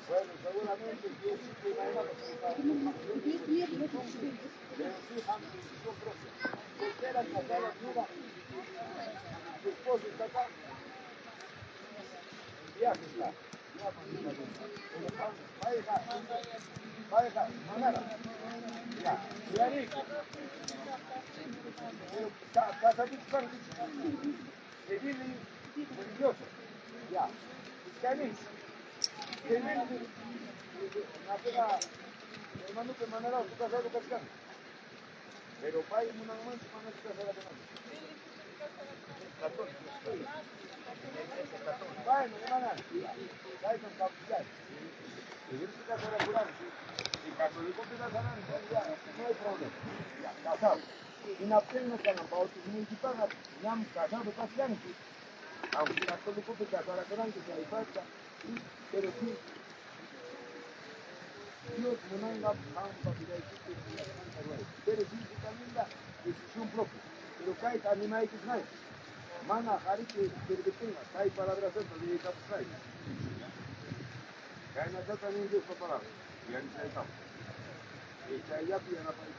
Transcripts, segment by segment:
Bueno, seguramente Dios sí tiene una soltera, casada, viuda, su esposo está acá, viaje está. Vaya, manera. Ya, ya dijo. Casadito, religioso. Ya. Canis. Hermano que manera su casado cascano. Pero pai una mamá su manera su casado cascano. Bueno, hermana. Hay con capital. Y yo estoy casado curando. Y católico que casado no hay problema. Ya, casado. Y na plena que han bautismo municipal, ya casado cascano. Aunque católico que casado curando, que hay falta. Pero sí. Dios no manda hampa pero sí también la decisión propia. Pero cae animal que trae. Mana hari que tenga, cae palabras santas de esta trae. Cae nada también Dios palabra. Y ahí se está. Esta ya pide la palabra.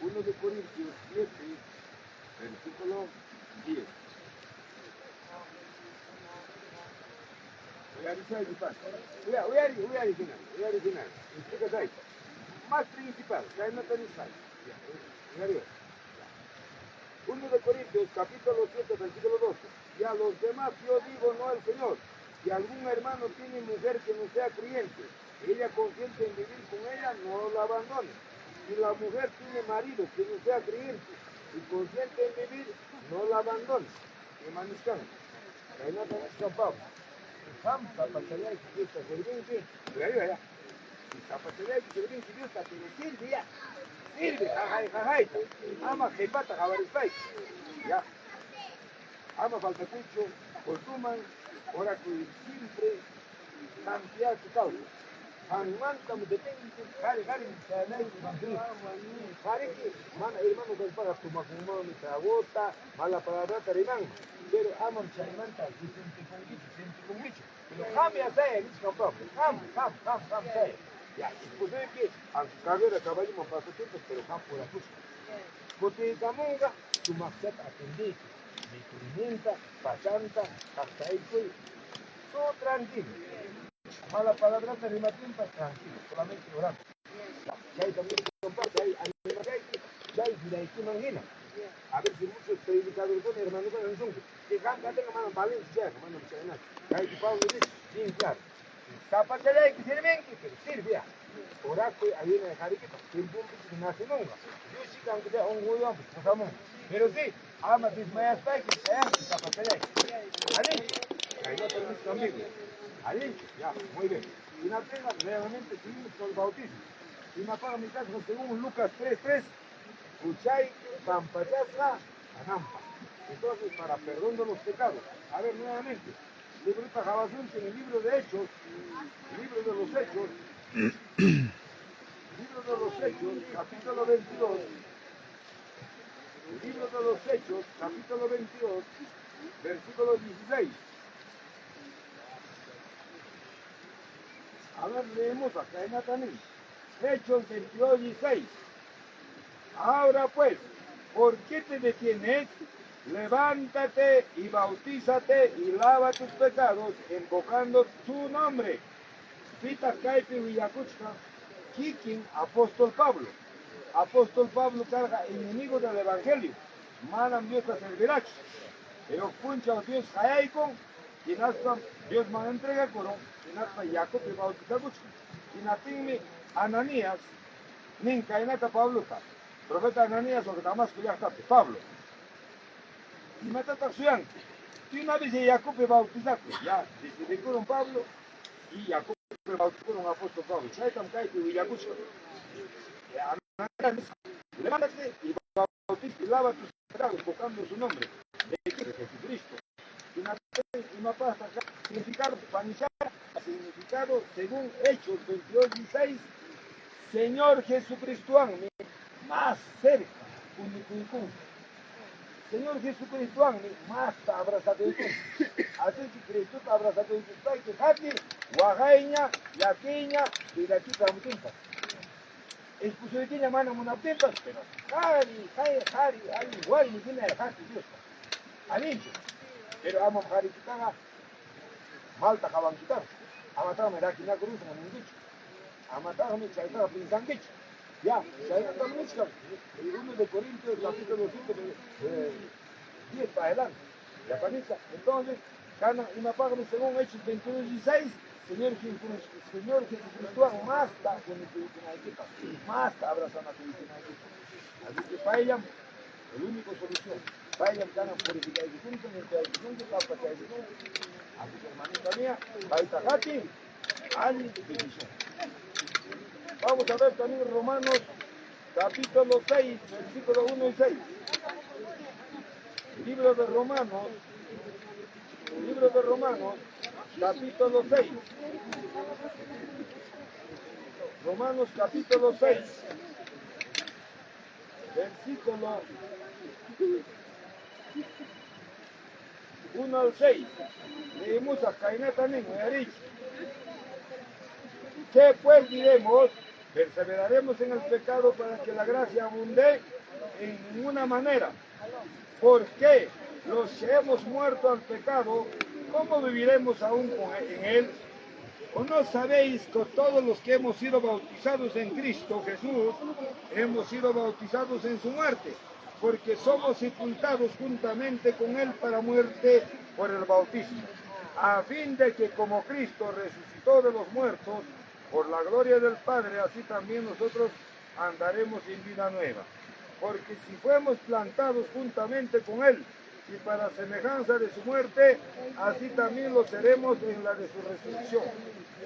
1 de Corintios 7, versículo 10. Voy a original. Explica ahí. Más principal, que no tenéis más. 1 de Corintios, capítulo 7, versículo 12. Y a los demás yo digo, no al Señor. Si algún hermano tiene mujer que no sea creyente, ella consiente en vivir con ella, no la abandone. Si la mujer tiene marido que no sea creyente y consiente en vivir, no la abandone. Hermaniscan, que no tenéis escapado. Zapatallay que está serviente, ya. Zapatallay que serviente Dios está, pero sirve ya. Sirve, jajay. Ama jepata, jabarizpay. Ya. Ama faltacucho, consuman, ora que siempre cantidad de causa. Hanmanta me depende, jare, chanay, jare que, mana, hermano, que para tu macumón, mi tragota, mala palabra, tarimán. Pero aman chaymanta, que siente con bicho. Pero cambia, say, it's no problem. Come, say. Ya, pues es que, aunque carrera caballo me pasa tiempo, pero por la pucha. Porque camonga, tu maceta atendí, me curimenta, pachanta, hasta ahí fue. Todo tranquilo. Mala palabra, te rima tiempo, tranquilo, solamente orando. Ya hay también comparte, hay vida y mangina. A ver si muchos predicadores con hermanos con el zungo. Que canta tenga mano valencia, mano chena. Ya hay que Pablo dice, bien claro. Capa que hay que sirve, pero sirve ya. Ahora que hay una jariquita, que un punto que nace nunca. Yo sí que aunque sea un huevo, pues vamos. Pero sí, ama desmayas para que sea, capa que hay. Ahí, ahí no tenemos cambio. Ahí, ya, muy bien. Y la pena, realmente seguimos con el bautismo. Y me apaga mi caso, según Lucas 3:3, Uchay, Pampayasla, Anampa. Entonces, para perdón de los pecados. A ver, nuevamente, libro de Tajabazún, en el libro de Hechos, capítulo 22, libro de los Hechos, capítulo 22, versículo 16. A ver, leemos acá en Nataní. Hechos 22:16. Ahora pues, ¿por qué te detienes? Levántate y bautízate y lava tus pecados, invocando su nombre. Pita Caipi Villacuchca, Kikin, apóstol Pablo. Apóstol Pablo carga enemigo del evangelio. Manam Dios a servirach. Pero puncha Dios Hayaikon, y naspa Dios man entrega coro, y naspa Jacob y bautizacuchca. Y natinmi Ananías, ninca y nata Pablo está. Profeta Ananías, o que Damasco ya está, Pablo. Y me está taxuando. Si una vez Jacob y bautizaco, ya, dice con Pablo, y Jacob y bautizaco un apóstol Pablo. Chaitam Caipi Villacuchca. Levántate y bautiza y lava tus pecados, invocando su nombre, de Jesucristo. Y una pasta acá, significado panizar, significado según Hechos 22:16, Señor Jesucristo, más cerca, Señor Jesucristo, más abrazado y tú. Así que Cristo te abrazado y tú. Que Jati, Guajaña, Yaqueña, y la chica Mutimpa. Es que soy tiene mano una tempa, pero Hari, igual ni tiene el Jati, Dios. Alincho. Pero amo Hari Kitana, Malta Jaban Kitana. Amataba me da aquí una cruz, como un dicho. Amataba me chaitaba pintan dicho. Ya, chaitaba me dicho. El 1 de Corintios, capítulo 5, 10 para adelante. Ya panita. Entonces, Cana y Mapagame, según Hechos 21:16, Señor Jesucristo, más está con el equipo, más está abrazando a tu equipo. Así que para ella, el único solución. Para ella, Cana, purificar el equipo, limpiar el equipo, tapar el equipo. Así que, hermanita mía, Baita Jati, Ali, bendición. Vamos a ver también Romanos, capítulo 6, versículo 1 y 6. Libro de Romanos, capítulo 6. Romanos, capítulo 6, versículo 1 al 6. Leemos a Cainata también, me ha dicho. ¿Qué pues diremos? Perseveraremos en el pecado para que la gracia abunde en ninguna manera. Porque los que hemos muerto al pecado, ¿cómo viviremos aún en él? ¿O no sabéis que todos los que hemos sido bautizados en Cristo Jesús, hemos sido bautizados en su muerte? Porque somos sepultados juntamente con él para muerte por el bautismo, a fin de que como Cristo resucitó de los muertos, por la gloria del Padre, así también nosotros andaremos en vida nueva. Porque si fuimos plantados juntamente con él, y para semejanza de su muerte, así también lo seremos en la de su resurrección.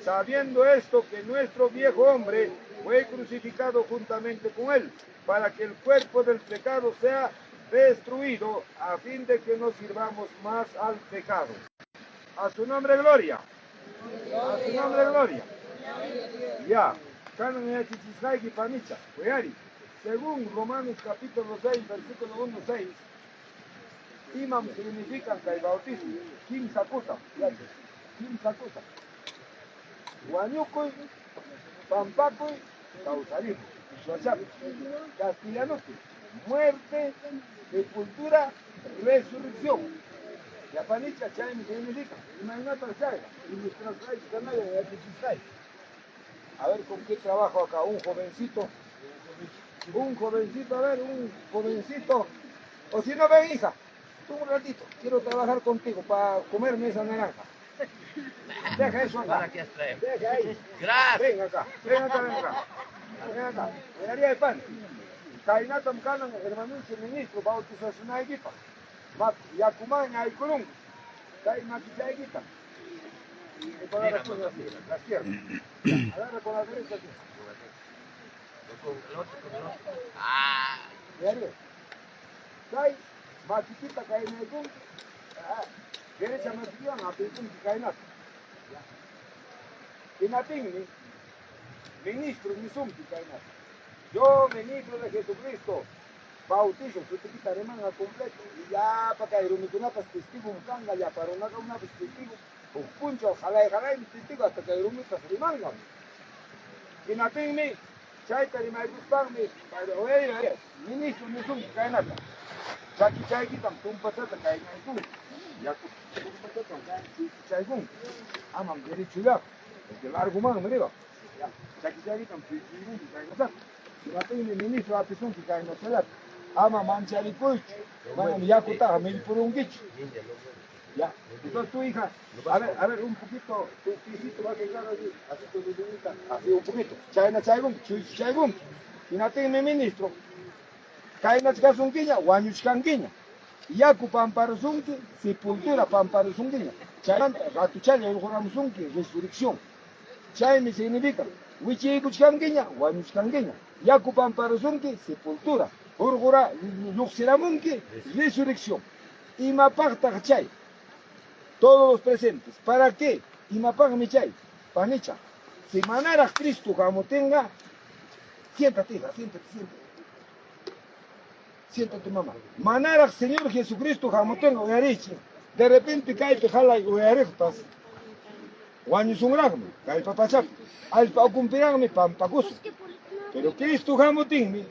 Sabiendo esto, que nuestro viejo hombre fue crucificado juntamente con él, para que el cuerpo del pecado sea destruido, a fin de que no sirvamos más al pecado. A su nombre gloria. A su nombre gloria. Ya. Según Romanos capítulo 6, versículo 1, 6, imam significa que el bautismo, kim sakuta, kim sakuta. Guanyucuy, pampacuy, causalismo, suachapi, castellanuti, muerte, sepultura, resurrección. Ya panicha, chay, mi significa, imagínate la chaya, y nuestras raíces canales de Artificial. A ver con qué trabajo acá, un jovencito, a ver, un jovencito, o si no ven hija, tú un ratito, quiero trabajar contigo para comerme esa naranja. Deja eso acá. Deja ahí. Gracias. Ven acá. Me daría el pan. Kainatam kanan, hermano ministro, bautización equipa. Yakuman, Aikulung. Kaimakicha equipa. Y con la izquierda. Agarra con la derecha aquí. Me daría. Kai, machiquita, kainaikum. Derecha machiquita, apetun, kainat. Inatingni, ministro Misumpi Kainat. Yo, ministro de Jesucristo, bautizo, su tiquita de manga completo, y ya para caer un testigo, un canga, ya para una testigo, un puncho, ojalá, mi testigo, hasta caer un manga. Inatingni, chaita de Maiguspanmi, para oír, ministro Misumpi Kainat. Chaki chaikitam, tumpatata Kainaikum. Ya, tumpatata Kainaikum. Amam, derecho ya. El largo mano me diga, ya que se habitan, si la tengo mi ministro a pesar que cae en la ciudad, ama manchar y coche, van a mi yacuta, me por un guicho. Ya, entonces tu hija, a ver, un poquito, tu pisito va a quedar así, así tu lunita, así un poquito, chaygum, si la tengo mi ministro, cae en la chcasunquiña, guanyuchcanquiña, yacu pamparuzunqui, sepultura pamparuzunquiña, chayranta, ratuchaya, el joramuzunqui, resurrección. Chay significa, wichi kuchkanguiña, wanuchkanguiña, yaku pamparuzunki, sepultura, urgura, luxiramunki, resurrección. Y mapagta chay, todos los presentes. ¿Para qué? Y mapag mi chay, panicha. Si manera Cristo como tenga, siéntate, hija, siéntate. Siéntate, mamá. Manara, Señor Jesucristo, jamotengo, uyarichi. De repente cae pejala y uyarejpas. Guanyusungragme, cae papachap. Al pacumpiragme, pampacuso. Pero Cristo jamotinmi,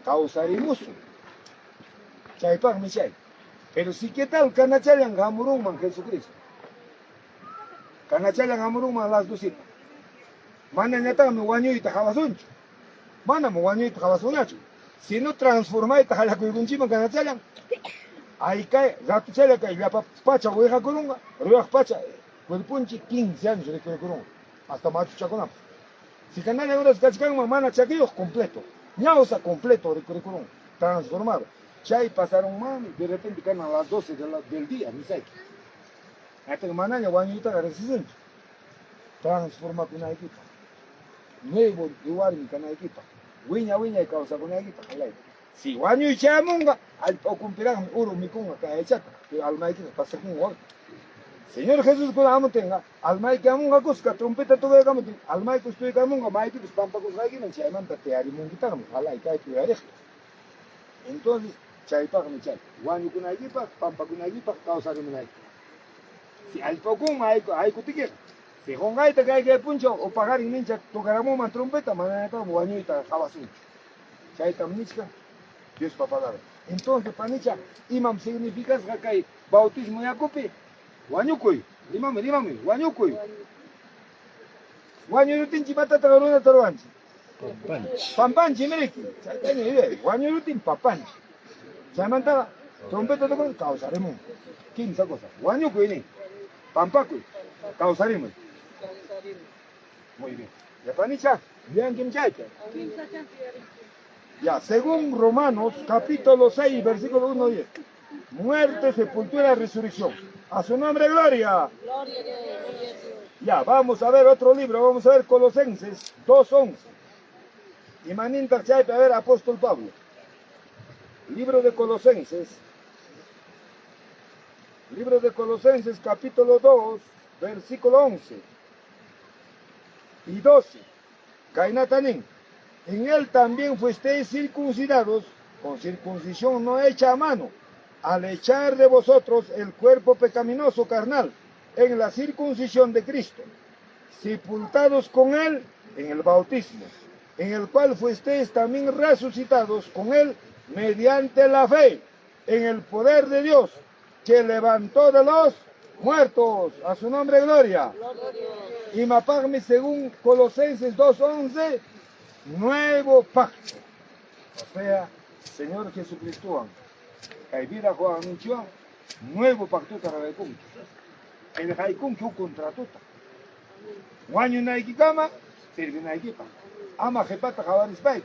causarimuso. Chaypagme chay. Pero si qué tal, canachayan jamurungman Jesucristo. Canachayan jamurungman las dositas. Mana ñatagme guanyuita jabasuncho. Mana mo guanyuita jabasunacho. Si no transformaita jalacuygunchiman canachayan. Ahí cae, gato chale cae, la pacha hueja corunga, rueja pacha, cuerpunchi 15 años de corunga, hasta macho chaconam. Si canalla horas cachican mamana chaquillos completo, ñausa completo de corunga, transformado. Chay pasaron mami, de repente caen a las 12 del día, ni sé. Hasta que manaña guanyuta garecisencho, transforma con una equipa. Nuevo lugar en cana equipa. Wiña y causa con una equipa. Si guanyu y chamunga, al ocumpirán uro mi kunga cae chata, que al maiki pasa con igual. Señor Jesús con amo tenga, al maiki amunga cusca, trompeta todo el gamote, al maiki estoy camunga, maiki pues pampa con alguien, en chaimanta te arimunguitamos, ala y cae tu arejo. Entonces, chaipa con chay, guanyu con una equipa, pampa con una equipa, causa con una equipa. Si al pocum hay cutiquera. Si con gaita que hay que puncho o pagar en mincha, tocaramos una trompeta, manera de guanyu y tajabasun. Chaita mnichka. Dios papá. Entonces, panicha, imam significa que hay bautismo yacupi, guanyucuy, dímame, guanyucuy. Guanyurutin chibatata garuna taruanchi. Pampanchi, mereki. Chaitani idea, guanyurutin papanchi. Chaimantaba, trompeta de causaremos. 15 cosas. Guanyucuy ni, pampacuy, causaremos. Muy bien. Ya panicha, bien que chaita. Ya, según Romanos, capítulo 6, versículo 1 y 10. Muerte, sepultura, resurrección. A su nombre, gloria. Gloria a Dios. Ya, vamos a ver otro libro. Vamos a ver Colosenses 2:11. Y maninta chaype, a ver, apóstol Pablo. Libro de Colosenses. Libro de Colosenses, capítulo 2, versículo 11 y 12. Cainatanín. En él también fuisteis circuncidados, con circuncisión no hecha a mano, al echar de vosotros el cuerpo pecaminoso carnal, en la circuncisión de Cristo, sepultados con él en el bautismo, en el cual fuisteis también resucitados con él mediante la fe, en el poder de Dios, que levantó de los muertos. A su nombre, gloria. Y mapagme según Colosenses 2:11, nuevo pacto. O sea, Señor Jesucristo, hay vida Juan Minchuan, nuevo pacto para el punto. El Haikun que contratuta. Guaño naikikama, sirve naikipa. Ama jepata jabarispai,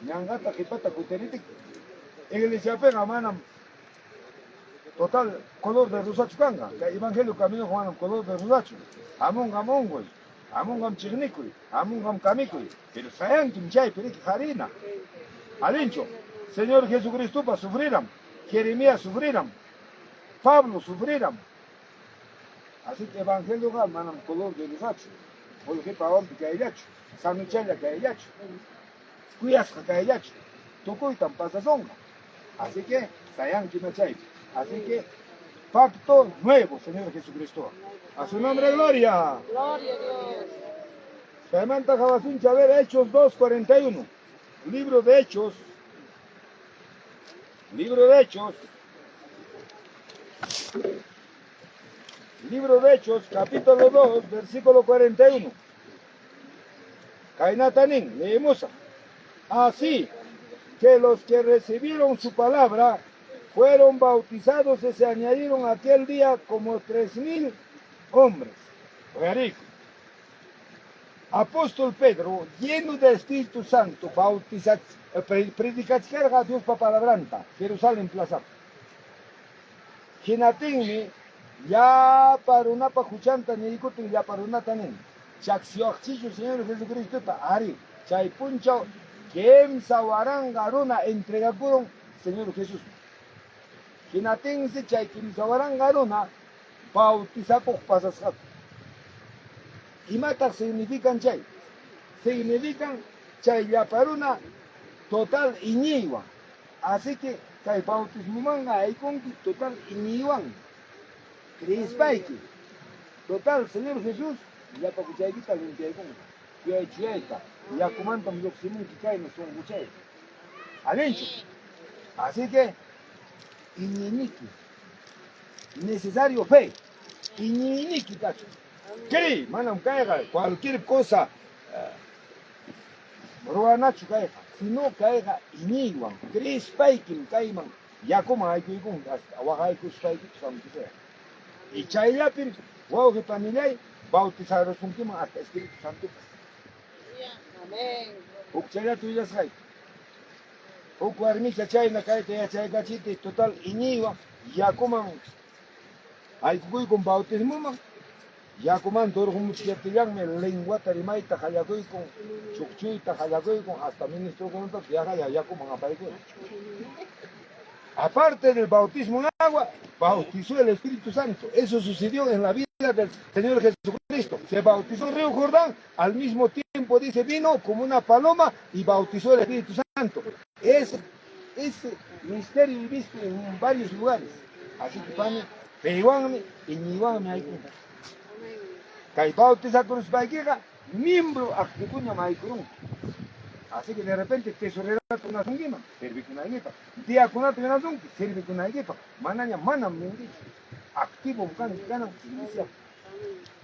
ñangata jepata kuteritik. Iglesia pega manam. Total, color de rosacho canga. El Evangelio camino Juan, color de rosacho. Among güey. Amungam chignicuy, amungam camicuy, pero sayan que mchay perique harina. Alincho, Señor Jesucristo para sufriram, Jeremías sufriram, Pablo sufriram. Así que Evangelio gal manam color de rosacho, porque pavón que hay yacho, sanuchaya que hay yacho, cuyasca que hay yacho, tocoy tan pasazonga. Así que sayan que mchay, así que pacto nuevo, Señor Jesucristo. A su nombre, gloria. Gloria a Dios. Saimanta Jabasuncha, a ver, Hechos 2:41. Libro de Hechos. Libro de Hechos. Libro de Hechos, capítulo 2, versículo 41. Kainatanin, leemos. Así que los que recibieron su palabra fueron bautizados y se añadieron aquel día como 3,000 hombres. Apóstol Pedro, lleno del Espíritu Santo, predicar a Dios para palabranta, Jerusalén plaza. Ginatinmi, ya para una pajuchanta ni ikutin, ya para una tanin. Chaxioxillo, Señor Jesucristo, ari, chay punchao, que sawarán garuna entregaron, Señor Jesús. Ginatinsi, chay que sawarán garuna, bautizapos pasasat. ¿Y matas significan chay? Significan chay ya para una total iñigua. Así que, kay bautismo manga, hay con total iniwan. Crispaiki. Total, Señor Jesús, ya para que se limpia con. Ya chiaita. Ya comandan los simun que caen no son muchachos. Adentro. Así que, ininiki. Necesario fe. Ininiki, cacho. ¿Qué? Manam caiga cualquier cosa. Ruanachu caiga. Si no caiga iniwan. Crispaiki caiman. Ya como hay que ir con. Hasta abajo hay que spaiki, que sea. Y chaylapin, wow, que panilay, bautizaros con quien hasta Espíritu Santo. Amén. Ukchaya tuya sai. Ukwarmicha chayna kaita ya chay gachite total iniwa, ya coman. Hay que con bautismo man. Ya coman todo como chiquetillan me lengua tarimaita hayagoy con chukchuita hayagoy con hasta ministro con otro ya coman apaigo. Aparte del bautismo en agua, bautizó el Espíritu Santo. Eso sucedió en la vida del Señor Jesucristo. Se bautizó en Río Jordán, al mismo tiempo dice vino como una paloma y bautizó el Espíritu Santo. Ese misterio he visto en varios lugares. Así que pane, peguanme y niwanme hay que. Kay bautiza con los baiquega, miembro actipuña maicurun. Así que de repente tesorera una zunguima, sirve con una equipa. Diaconato una zungi, sirve con una equipa. Manaña, manam, mendicho. Activo, ganan, inicia.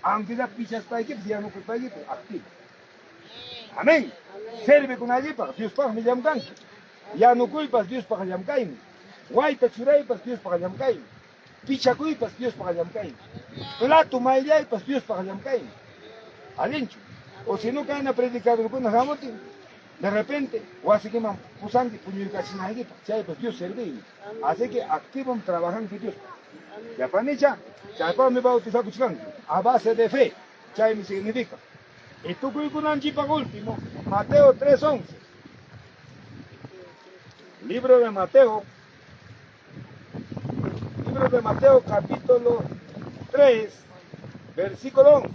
Aunque la picha está equipa, ya no está equipa, activo. Amén. Sirve con una equipa, Dios paga mi llamgan. Ya no culpas, Dios paga llamcaim. Guaita churaipas, Dios paga llamcaim. Picha cuipas, Dios paga llamcaim. Plato maillaipas, Dios paga llamcaim. Alencho. O si no caen a predicar con jamote. De repente, o así que man, pusanti, puño y cachinaje, pues Dios serví. Así que activan, trabajan que Dios. Ya panicha, ya para me bautizar cuchilán, a base de fe, ya me significa. Y tú con un chipa último, Mateo 3:11. Libro de Mateo capítulo 3, versículo 11.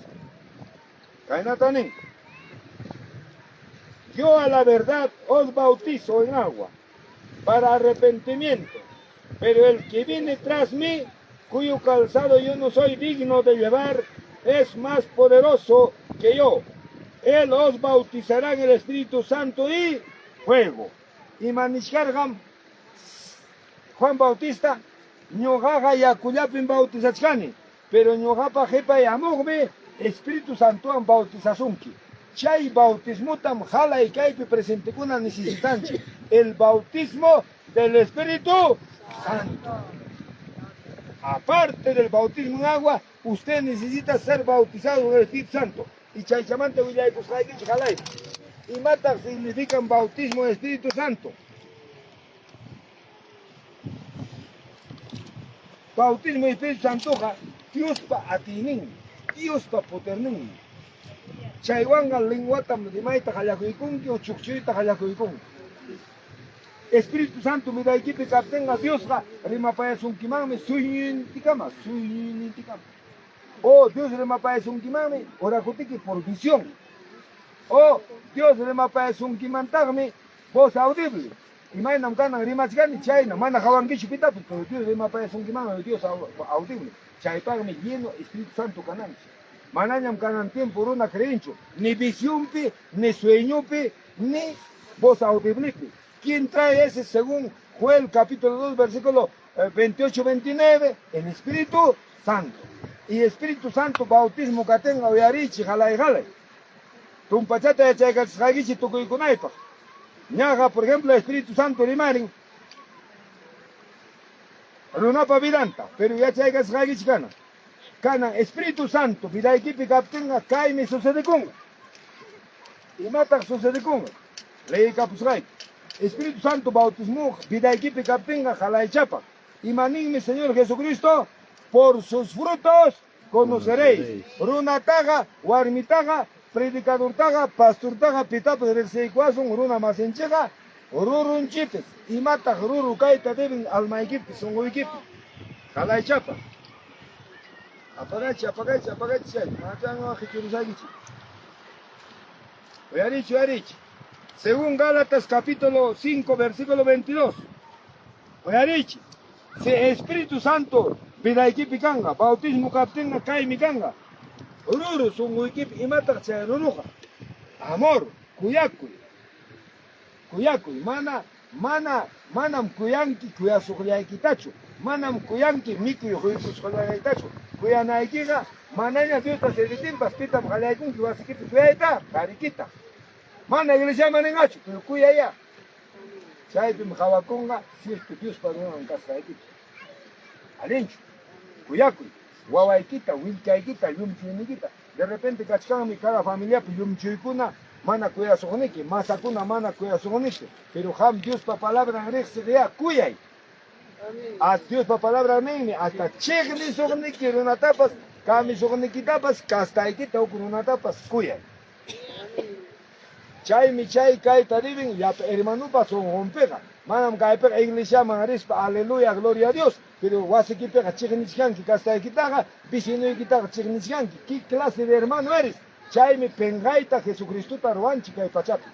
Cainataní. Yo a la verdad os bautizo en agua para arrepentimiento, pero el que viene tras mí, cuyo calzado yo no soy digno de llevar, es más poderoso que yo. Él os bautizará en el Espíritu Santo y fuego. Y manishkargam Juan Bautista, ñogaga y acuyapin bautizachkani, pero ñogapa jepa y amogme, Espíritu Santo en bautizazunki. Chay bautismo tam jala y caipe presente con una necesitanche. El bautismo del Espíritu Santo. Aparte del bautismo en agua, usted necesita ser bautizado en el Espíritu Santo. Y chay chamante huyay kusay que jalay. Y mata significan bautismo en el Espíritu Santo. Bautismo en el Espíritu Santo, Dios pa atinin, Dios pa poternin. Chaiwanga lengua tam de maita hayakuikun o chukchuita hayakuikun. Espíritu Santo me da equipe captenga Dios ga rima pa es un kimame suintikama. Oh Dios rima pa es un kimame ora kutiki por visión. Oh Dios rima pa es un kimantagme voz audible. Y mai nam kana rima chgani chaina mana hawangi chupita pero Dios rima pa es un kimame Dios audible. Chaipagme lleno Espíritu Santo cananchi. Manañam canan tiempo una creencho, ni visión, ni sueño, ni voz audible. ¿Quién trae ese según Joel capítulo 2 versículo 28-29? El Espíritu Santo. Y Espíritu Santo bautismo que tenga oyarichi, jalay jalay. Tumpachata de chaygachichi tukuikunaipa. Ñaga, por ejemplo, el Espíritu Santo limarin. Runapa vidanta, pero ya chaygachichi cana. Cana Espíritu Santo, vida equipe captenga, cae me sucede con. Y mata sucede con. Ley capusray. Espíritu Santo bautismo, vida equipe captenga, jala y chapa. Y manín Señor Jesucristo, por sus frutos conoceréis. Runataga, warmitaga, predicadortaga, pastortaga, pitapo del secuazón, runa masenchega, rurun chipes. Y mata ruru caita deben alma equipe, son equipe. Jala y chapa. Apagachi, Oyarichi. Según Gálatas capítulo 5, versículo 22. Oyarichi, si Espíritu Santo, Vidaikip Kanga, bautismo captenga, Kaimi Kanga, Ruru, Sunguikip, Imatak Ruruja, amor, Kuyakuy, manam kuyanki, Kuyasugliaikitachu, manam kuyanki, Miki, Huikusoliaitachu, Kuyanaikiga, Manaya Dios se ditimpas, Pitam Halaikun, Kiwasikip, Kuyaita, Karikita. Mana iglesia manengacho, pero cuya ya. Chaipim Hawakonga, si es que Dios para un cascaikita. Alencho, cuyacuy, guawaikita, wilkaikita, yumchuiniquita. De repente cachcami cada familia, pues yumchuikuna, mana cuya sojoniki, masakuna, mana cuya sojoniki. Pero ham Dios para palabra en rexia, cuyay. A Dios para palabra en hasta chegni sojoniki, runatapas, kami sojonikitapas, castaikita, ukunatapas, cuyay. Chay mi chay kai taribin ya hermano pasó un pega. Manam kai pega iglesia manarispa aleluya gloria a Dios. Pero wasiki pega chigniskan ki kasta kitaga bisino kitaga chigniskan ki clase de hermano eres. Chay mi pengaita Jesucristo taruanchi kai pachapi.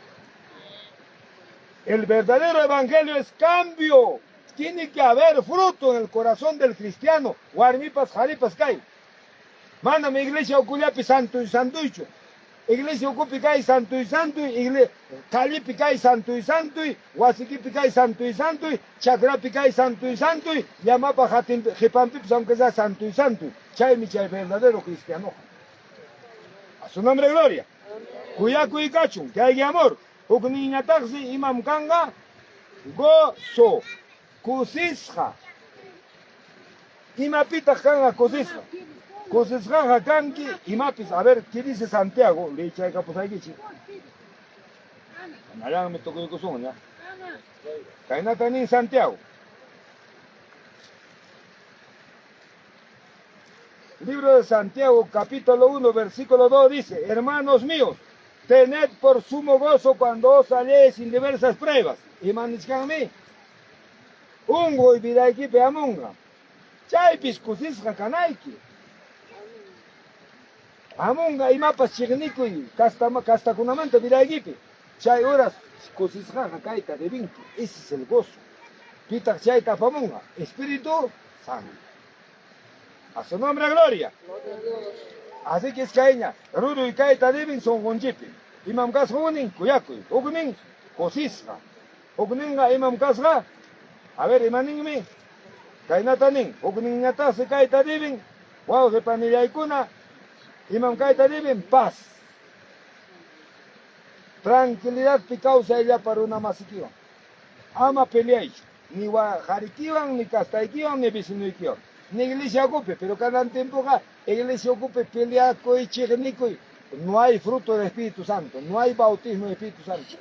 El verdadero evangelio es cambio. Tiene que haber fruto en el corazón del cristiano. Guarmipas jalipas kai. Manam iglesia oculiapi santo y santuicho. Iglesia ocupica y santo, iglesia calipica y santo, huasiquipica y santo, chagrapica y santo, llamapa jipampip, aunque sea santo, chay mi chay verdadero cristiano. A su nombre gloria. Cuyacu y cachun, que hay amor. Ukniña taxi, imam kanga, gozo, kusisja. Imapita kanga kusisja. Cosesja kanki y mapis, a ver, ¿qué dice Santiago? Le echa acá pues aquí, chico. Allá me tocó el cosón, ¿ya? Cainata ni Santiago. Libro de Santiago, capítulo 1, versículo 2 dice: hermanos míos, tened por sumo gozo cuando os halléis en diversas pruebas. Y maniscame, ungo y vidaiki peamunga. Chay piscusisja kanaiki. Amunga y mapas chignico y casta kunamanta viragipi. Chay horas cosisjaja caita de vinco. Ese es el gozo. Pita chay tapamunga. Espíritu Santo. A su nombre gloria. Así que es caña. Rudo y caita de vinco son gonjipi. Imam gas hunin kuyakuy. Ognin cosisja. Ogninga imam gasga. A ver, imaningmi. Kainatanin. Ogninata se caita de vinco. Wow, de panillaikuna. Imam Kaita en paz. Tranquilidad que causa ella para una masiquiva. Ama peleáis. Ni jariquivan, ni castaiquivan, ni vecinoiquivan. Ni iglesia ocupe, pero cada tiempo iglesia ocupe pelea con chignico. No hay fruto del Espíritu Santo. No hay bautismo del Espíritu Santo.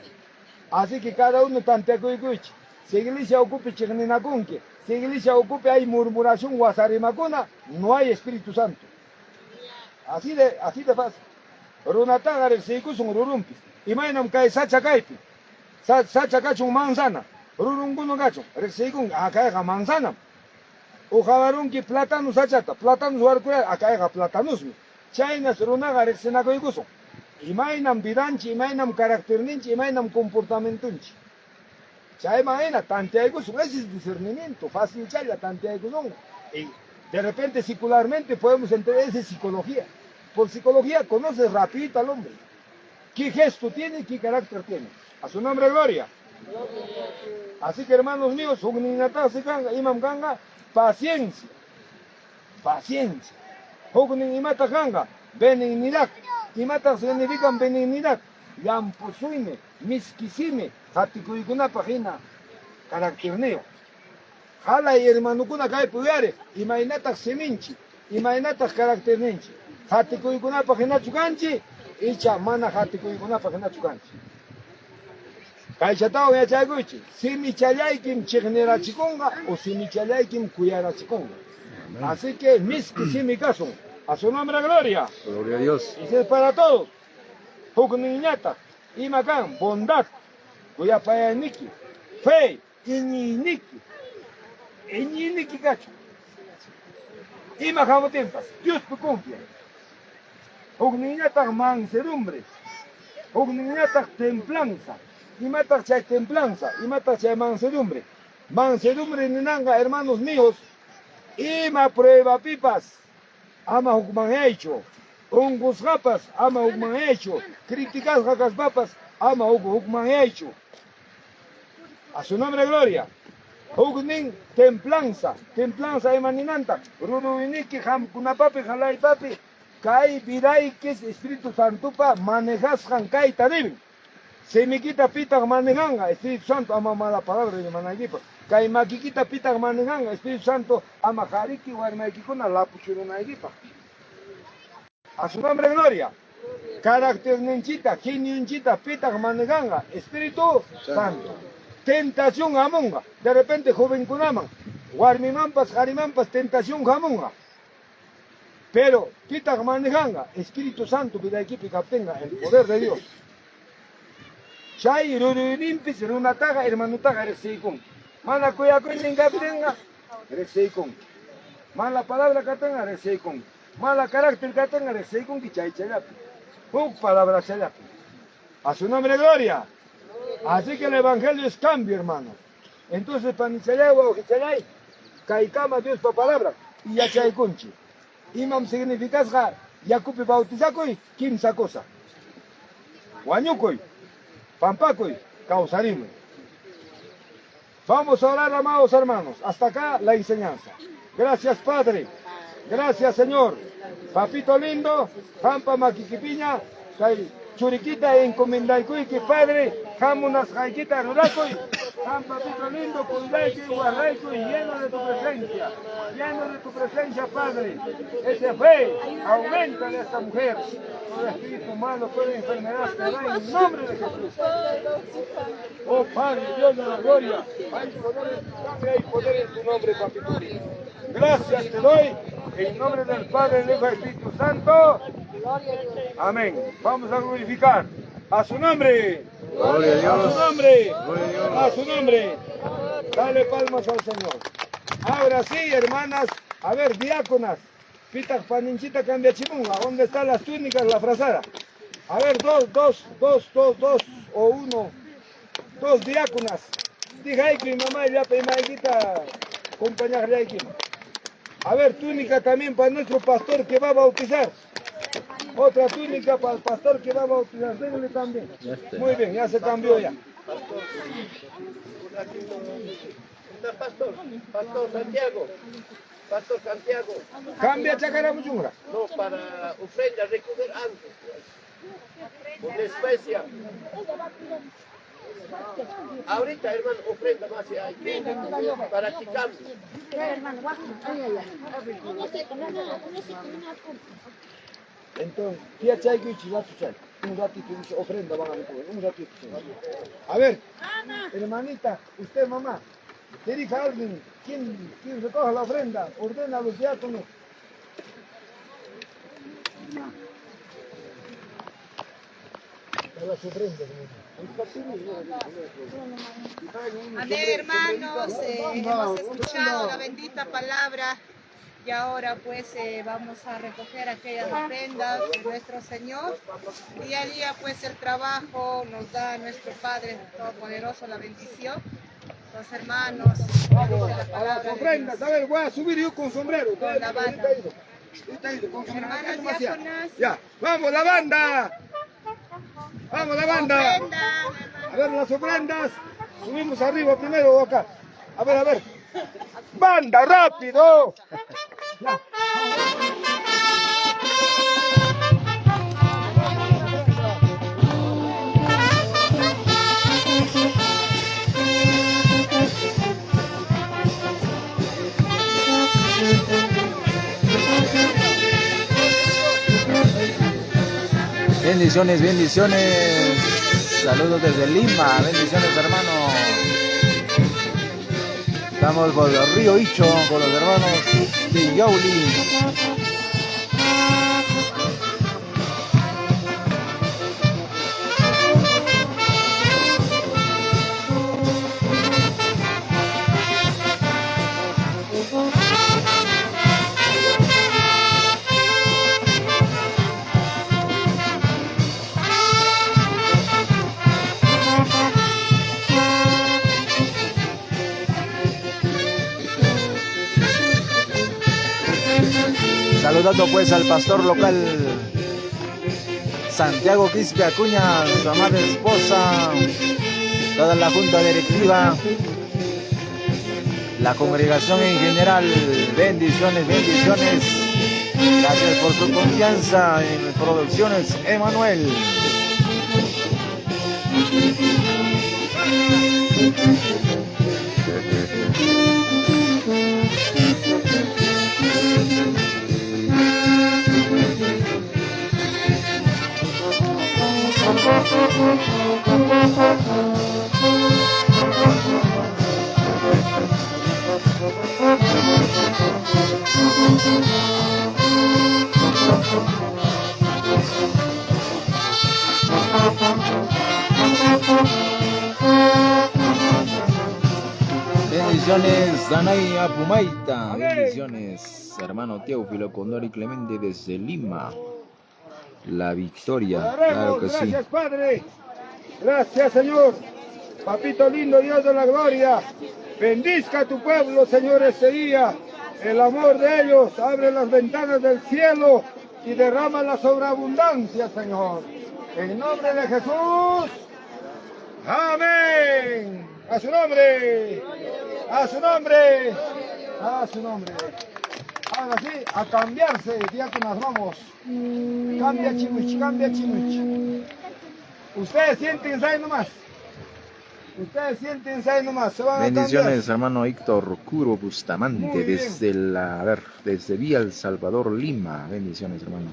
Así que cada uno tantea coicuichi. Si iglesia ocupe chigninacunque, si iglesia ocupe hay murmuración guasarimacuna, no hay Espíritu Santo. Así de fácil. Runataga rexikus un rurumpis. Imainam kai sacha kaipi. Sacha cachun manzana. Rurunguno gacho. Rexikun acaiga manzana. Ujavarunki plátano sachata. Plátano suarcuya acaiga plátanosmi. Chainas runaga rexinaco iguso. Imainam vidanchi, imainam caracterninchi, imainam comportamentunchi. Chay maena, tantea iguso. Ese es discernimiento. Fácil chaya, tantea iguso. De repente, circularmente, podemos entender esa psicología. Por psicología, conoces rapidito al hombre. ¿Qué gesto tiene? ¿Qué carácter tiene? A su nombre, gloria. Así que, hermanos míos, imam ganga, paciencia. Paciencia. Imata ganga, benignidad. Imata significan benignidad. Yampusuime, miskisime, hatikuikuna pagina, carácter neo. Hala y hermano kuna cae puyare, imainatak seminchi, imainatak carácter ninchi. Hatikuy kuna pagina chukanchi, icha mana hatikuy kuna pagina chukanchi. Kaichatao ya chaguchi, si mi chalaykim chignera chikonga o si mi chalaykim kuyara chikonga. Así que mis que si mi caso, a su nombre gloria. Gloria a Dios. Y es para todos. Hukniñata, imakan, bondad, kuyapayaniki, fe, iñiniki. Eñiniki gacho. Ima jamotentas, Dios te confía. Hukniñata mansedumbre. Hukniñata templanza. Imata chay templanza, imata chay mansedumbre. mansedumbre ninanga, hermanos míos, ima prueba pipas, ama hukman hecho, ungusgapas, ama hukman hecho, criticar papas, ama hukman hecho. A su nombre gloria. Huknin templanza emaninanta, ruruiniki hamkunapapi, jalay papi, kai viday que es Espíritu Santo pa manejas kai taribin. Se me quita pita manejanga, Espíritu Santo ama mala palabra de managipa. Kai maquita pita manejanga, Espíritu Santo ama jariki guarmaikikuna la puchurunaigipa. A su nombre gloria. Carácter nenchita, quiniunchita, pita manejanga, Espíritu Santo. Tentación amonga, de repente joven kunaman, guarmimampas, jarimampas, tentación jamonga. Pero pita manejanga, Espíritu Santo vida equipo tenga el poder de Dios. Chay rururimpis runataga hermanutaga reseikun. Mala cuyacuin tenga reseikun. Mala palabra que tenga reseikun. Mala carácter que tenga reseikun que chay chayapi. Palabra chayapi. A su nombre gloria. Así que el evangelio es cambio, hermano. Entonces, panichalagua o hichalay, caicama Dios por palabra, y ya chay kunchi. Imam significa yacupi bautizacoy, quimsa cosa. Guañucoy, pampacoy, causarismo. Vamos a orar, amados hermanos. Hasta acá la enseñanza. Gracias, Padre. Gracias, Señor. Papito lindo, Pampa Maquiquipiña, Churiquita encomendaicuy que Padre, jamunas jaiquita ruracoy, Papito lindo, cuidaicuy, guardaicuy, lleno de tu presencia, Padre. Esa fe aumenta de esta mujer. Todo espíritu malo, toda enfermedad se da en nombre de Jesús. Oh Padre, Dios de la gloria, hay poder en tu sangre, hay poder en tu nombre, Papito lindo. Gracias te doy, en nombre del Padre, del Hijo y del Espíritu Santo. Amén. Vamos a glorificar a su nombre. Gloria a Dios. A su nombre. Gloria a Dios. A su nombre. Dale palmas al Señor. Ahora sí, hermanas. A ver, diáconas. Pita paninchita cambia chimunga. ¿Dónde están las túnicas, la frazada? A ver, dos o uno. Dos diáconas. Dije que mi mamá ya peimaiguita compañía de aquí. A ver, túnica también para nuestro pastor que va a bautizar. Otra túnica para el pastor que va a bautizar. Déjale también. Muy bien, ya se cambió ya. Pastor Santiago. Pastor Santiago. Cambia Chacaramuchunga. No, para ofrenda, recoger antes. Con especia. Ahorita, hermano, ofrenda más para que cambie. Entonces, ¿qué chay que chay? Un ratito, ofrenda van a recoger, un ratito. A ver, hermanita, usted mamá, dirija a alguien, ¿quién recoge la ofrenda? Ordena a los diáconos. A las ofrendas, Amén, hermanos, hemos escuchado la bendita palabra y ahora pues vamos a recoger aquellas ofrendas de nuestro Señor. Día a día pues el trabajo nos da nuestro Padre Todopoderoso la bendición. Los hermanos, dice la A las palabra de ofrendas, a ver, voy a subir yo con sombrero. Con la banda. Está ido, con sombrero. Hermanas Demasiado. diáconas. Ya, vamos la banda. Vamos la banda. A ver las ofrendas. Subimos arriba primero o acá. A ver. Banda, rápido. Ya. Bendiciones, bendiciones. Saludos desde Lima. Bendiciones, hermano. Estamos por el río Icho con los hermanos de Yauli. saludando pues al pastor local Santiago Quispe Acuña, su amada esposa, toda la junta directiva, la congregación en general. Bendiciones, bendiciones. Gracias por su confianza en Producciones Emanuel. Bendiciones, Danay Apumaita. Bendiciones, hermano Teófilo Condori Clemente desde Lima. La victoria, claro que sí. Gracias, Padre. Gracias, Señor. Papito lindo, Dios de la gloria. Bendizca a tu pueblo, Señor, este día. El amor de ellos abre las ventanas del cielo y derrama la sobreabundancia, Señor. En nombre de Jesús. Amén. A su nombre. A su nombre. A su nombre. Ahora sí, a cambiarse, diáconas, vamos. Cambia chimuch, cambia chimuch. Ustedes siéntense ahí nomás. Ustedes siéntense ahí nomás. Se van a Bendiciones, hermano Héctor Curo Bustamante desde Villa El Salvador, Lima. Bendiciones, hermano.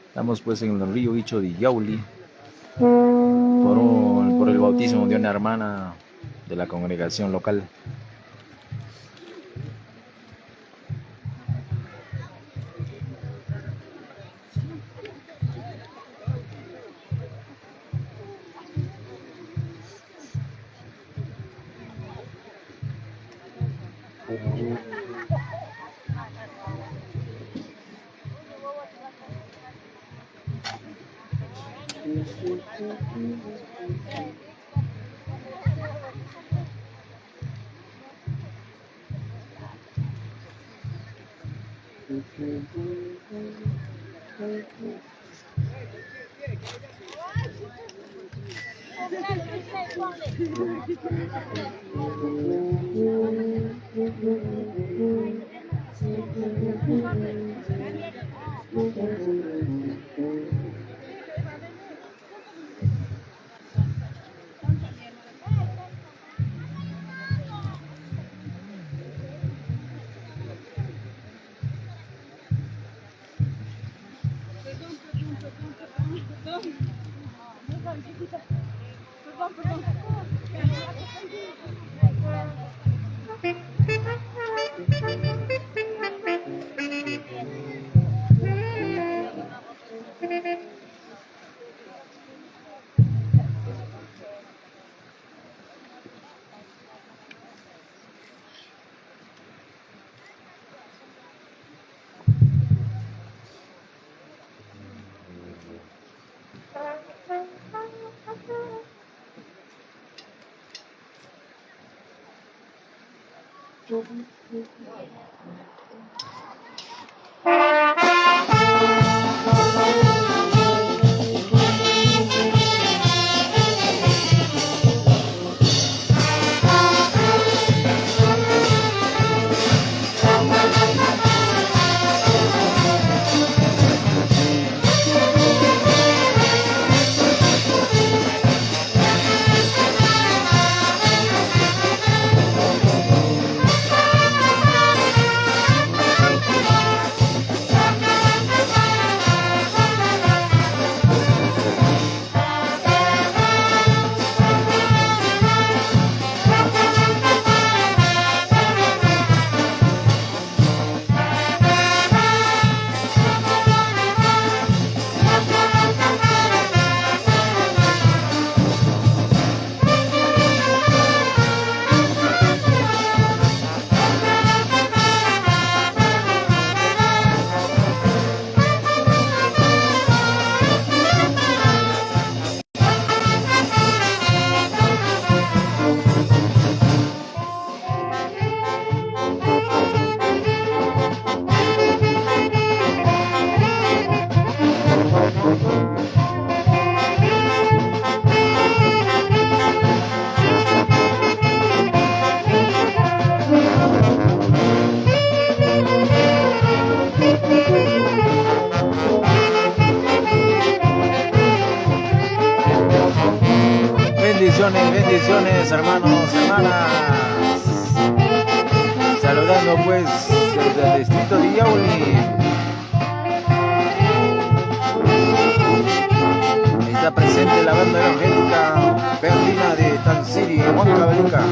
Estamos pues en el río Icho de Yauli por el bautismo de una hermana de la congregación local. Bendiciones, bendiciones, hermanos, hermanas. Saludando pues desde el distrito de Yauli. Está presente la banda evangélica Berlina de Tansiri, Huancavelica.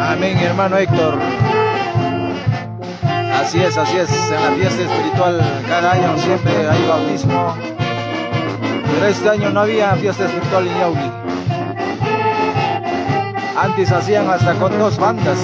Amén, hermano Héctor. Así es, en la fiesta espiritual cada año siempre hay bautismo, pero este año no había fiesta espiritual en Yauli. Antes hacían hasta con 2 bandas.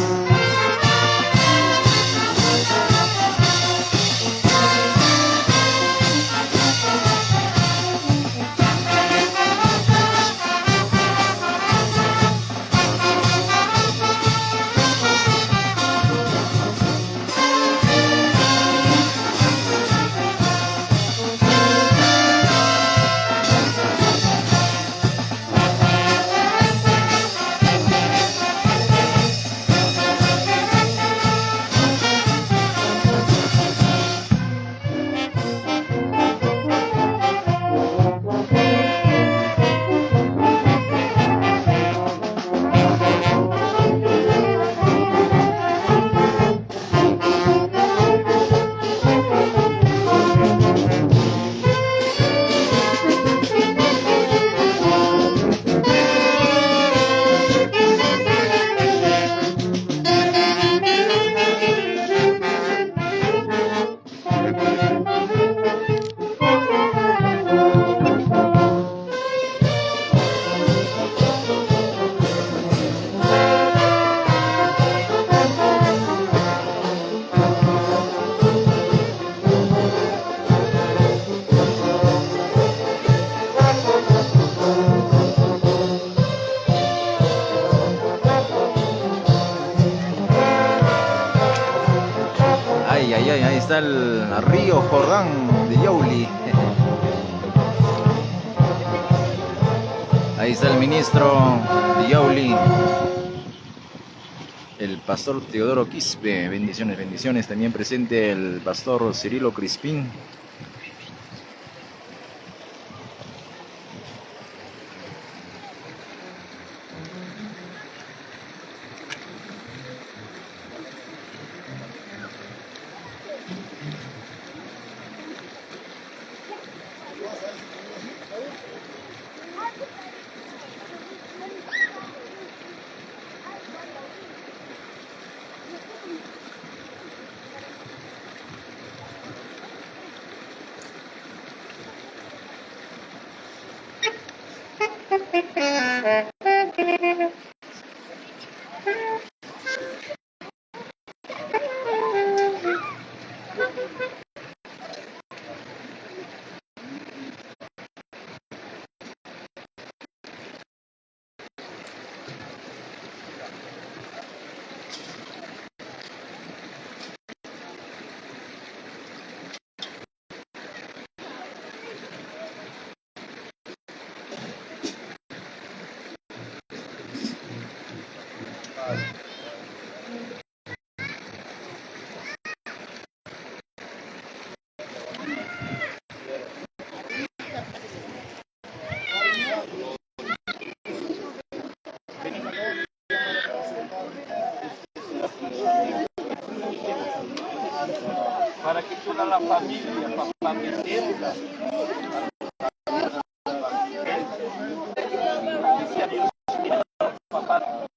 Ahí está el río Jordán de Yauli. Ahí está el ministro de Yauli, el pastor Teodoro Quispe. Bendiciones, bendiciones. También presente el pastor Cirilo Crispín. Para que toda la familia, papá, me entienda. Papá,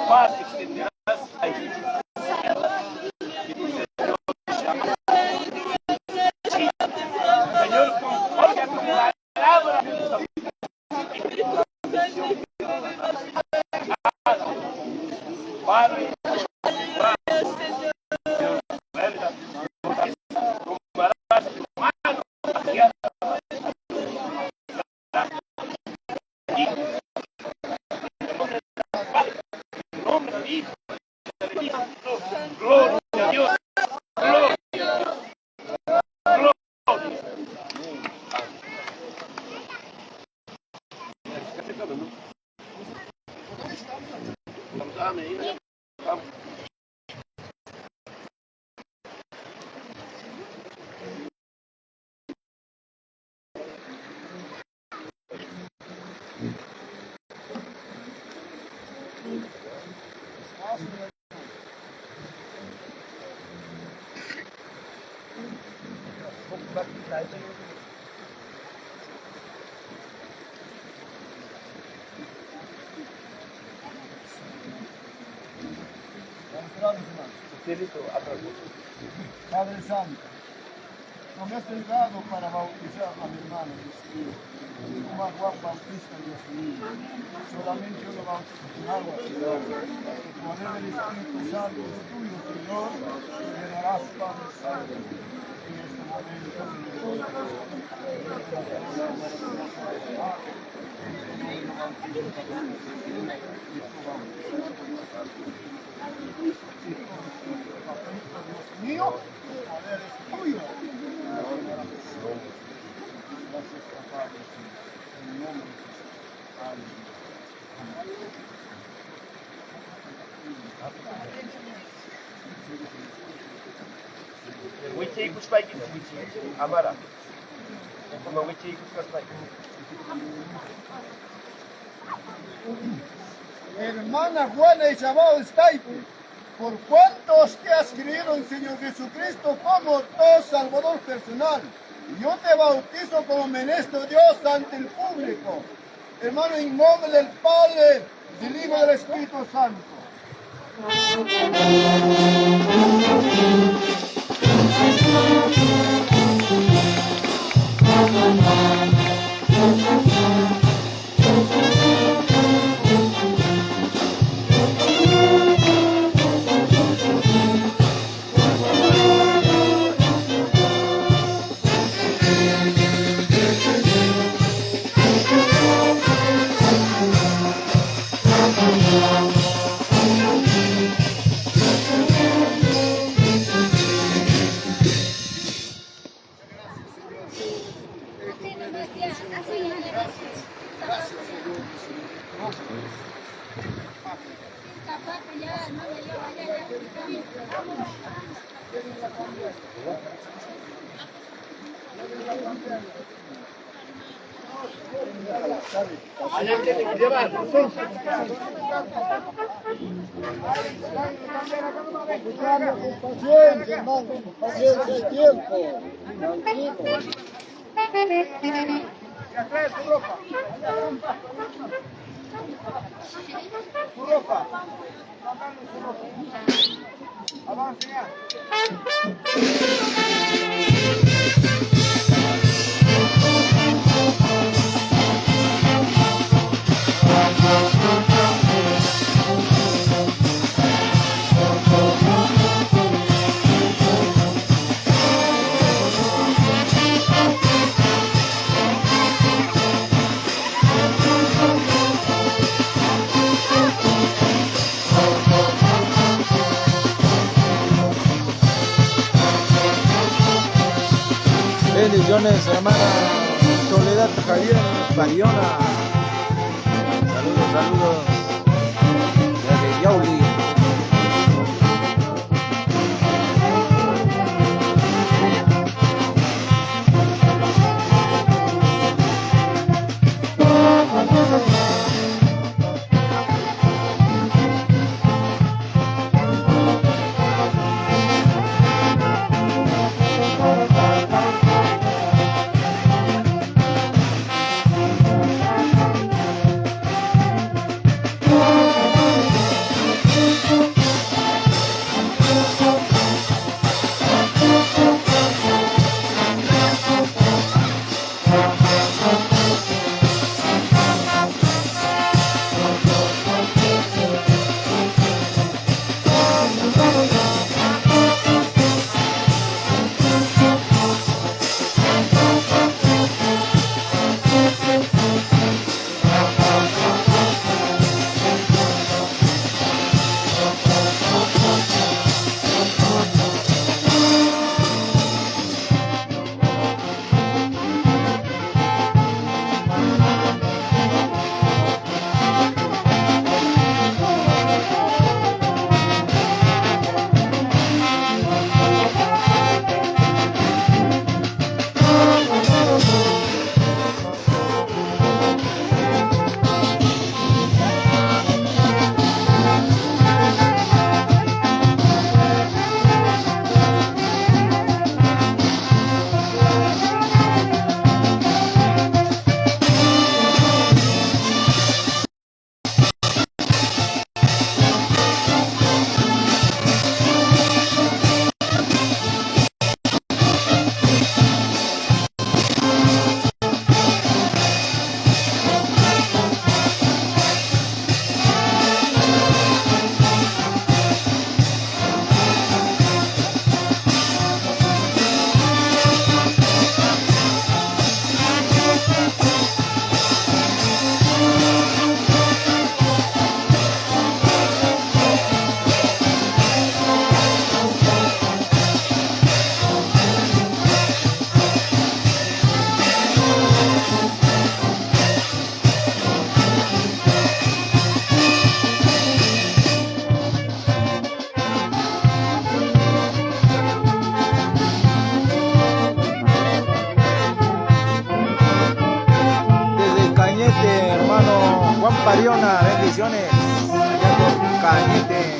paz extenderás ahí. Señor, conforme a tu palabra, Padre, gloria a Dios, gloria a Dios, gloria. Amén. Padre Santo, no me has entregado para bautizar a mi hermano, Dios mío. Como Juan Bautista, Dios mío. Solamente yo lo bautizo con agua, Señor. El poder del Espíritu Santo es tuyo, Señor. Me darás, Padre Santo, en este momento. Dios mío, el poder es tuyo. Gracias, papá, en el nombre de Jesús. Amén. Wichi kuspay Amara. Como wichi kuspay. Hermana Juana Isabel Staipe, por cuantos que has creído en Señor Jesucristo como tu Salvador personal, yo te bautizo como ministro de Dios ante el público. Hermano, en nombre del Padre, del Hijo y del Espíritu Santo. Allá tiene que llevar. Con paciencia, hermano, con paciencia y tiempo. Tranquilo. Ya trae su ropa. Su ropa. Sacando su ropa. Avance ya. Bendiciones, hermana Soledad Javier Bayona. Saludos, saludos. Desde Yauli. Cañete.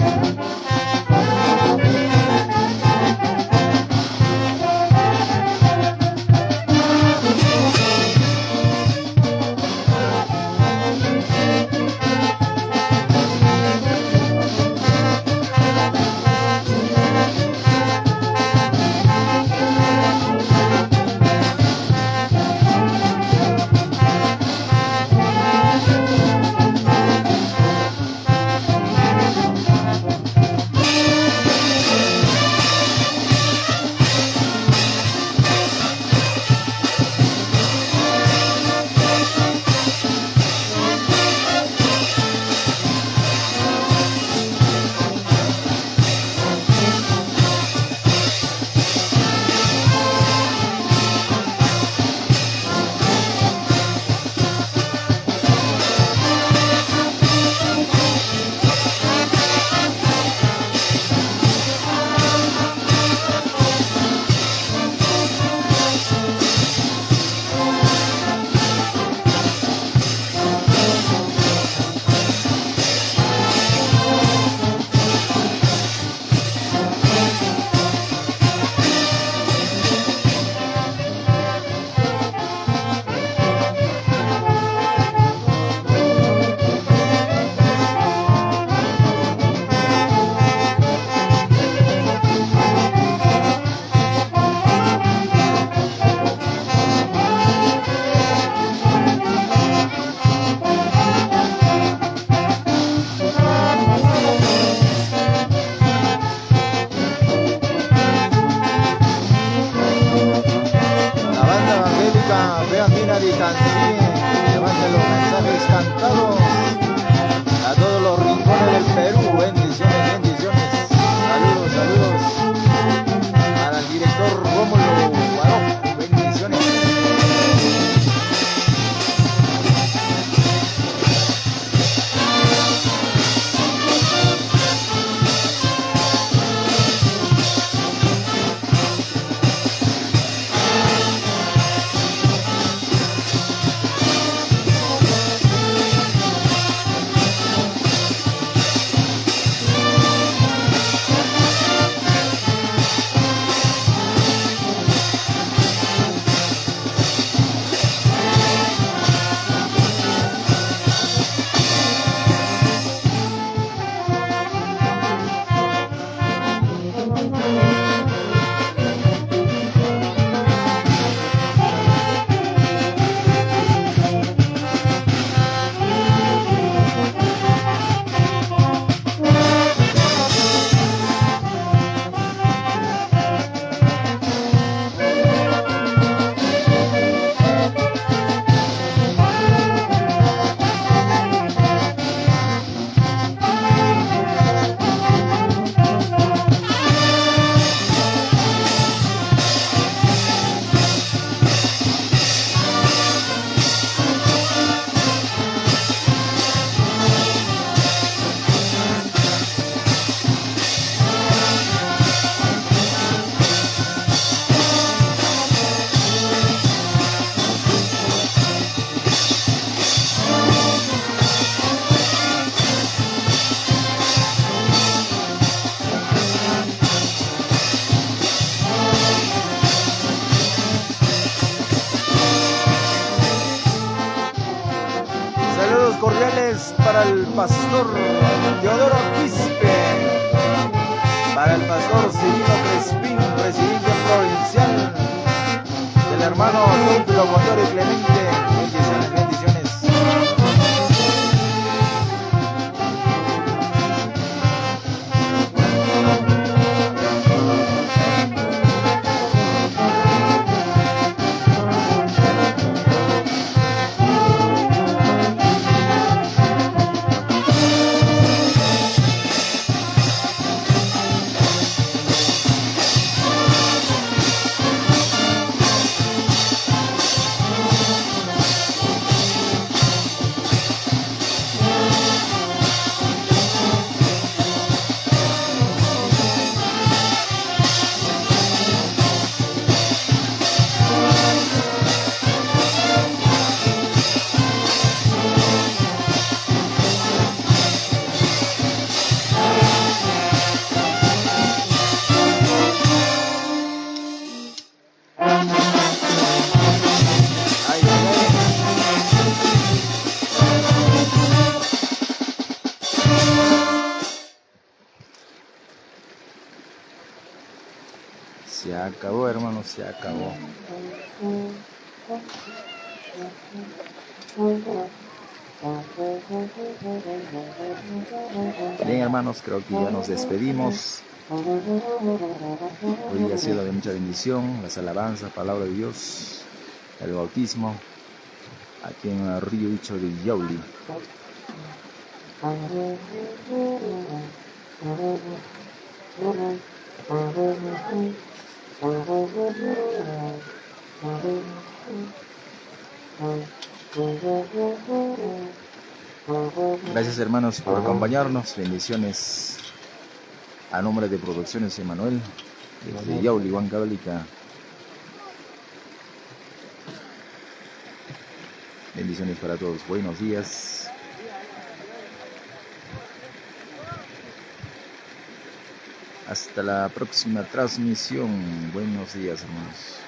Levanten los mensajes cantados a todos los rincones del Perú. Bendiciones, bendiciones. Saludos, saludos para el director Rómulo Guaró. Bendiciones. Cordiales para el pastor Teodoro Quispe, para el pastor Cirilo Crespín, presidente provincial del hermano Teófilo Condori Clemente. Bendiciones, bendiciones. Se acabó, hermanos, se acabó. Bien, hermanos, creo que ya nos despedimos. Hoy día ha sido de mucha bendición, las alabanzas, palabra de Dios, el bautismo, aquí en el río Dicho de Yauli. Gracias, hermanos, por acompañarnos. Bendiciones a nombre de Producciones Emanuel desde Yauli, Huancavelica. Bendiciones para todos. Buenos días. Hasta la próxima transmisión. Buenos días, hermanos.